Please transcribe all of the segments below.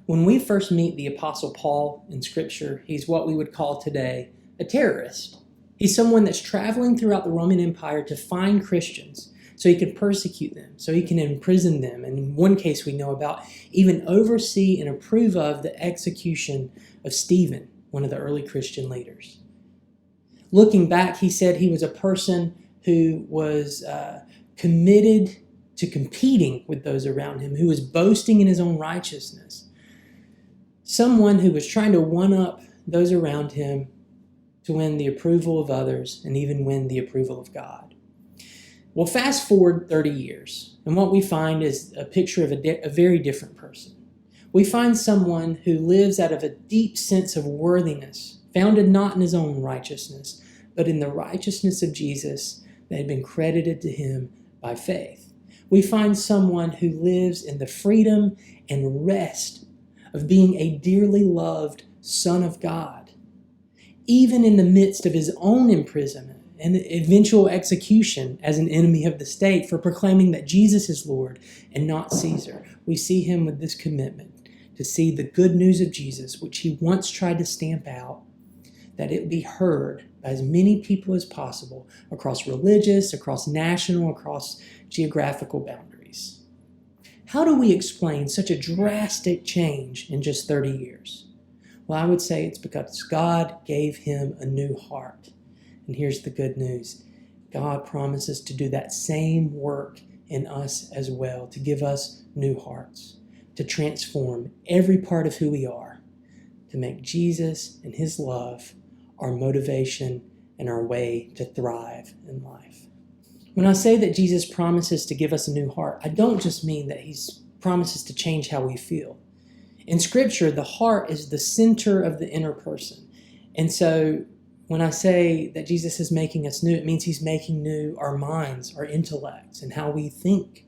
When we first meet the Apostle Paul in Scripture, he's what we would call today a terrorist. He's someone that's traveling throughout the Roman Empire to find Christians so he can persecute them, so he can imprison them, and in one case we know about, even oversee and approve of the execution of Stephen, one of the early Christian leaders. Looking back, he said he was a person who was committed to competing with those around him, who was boasting in his own righteousness. Someone who was trying to one-up those around him to win the approval of others and even win the approval of God. Well, fast forward 30 years, and what we find is a picture of a very different person. We find someone who lives out of a deep sense of worthiness, founded not in his own righteousness, but in the righteousness of Jesus that had been credited to him by faith. We find someone who lives in the freedom and rest of being a dearly loved Son of God, even in the midst of his own imprisonment and eventual execution as an enemy of the state for proclaiming that Jesus is Lord and not Caesar. We see him with this commitment to see the good news of Jesus, which he once tried to stamp out, that it be heard by as many people as possible across religious, across national, across geographical boundaries. How do we explain such a drastic change in just 30 years? Well, I would say it's because God gave him a new heart. And here's the good news. God promises to do that same work in us as well, to give us new hearts, to transform every part of who we are, to make Jesus and his love our motivation and our way to thrive in life. When I say that Jesus promises to give us a new heart, I don't just mean that he promises to change how we feel. In Scripture, the heart is the center of the inner person. And so when I say that Jesus is making us new, it means he's making new our minds, our intellects, and how we think.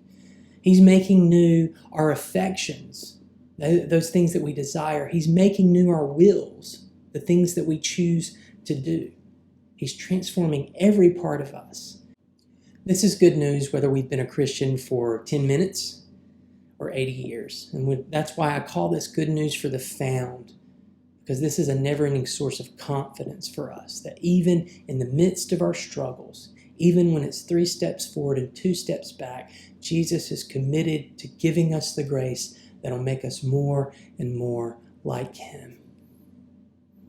He's making new our affections, those things that we desire. He's making new our wills, the things that we choose to do. He's transforming every part of us. This is good news whether we've been a Christian for 10 minutes or 80 years. And that's why I call this good news for the found, because this is a never-ending source of confidence for us, that even in the midst of our struggles, even when it's 3 steps forward and 2 steps back, Jesus is committed to giving us the grace that'll make us more and more like him.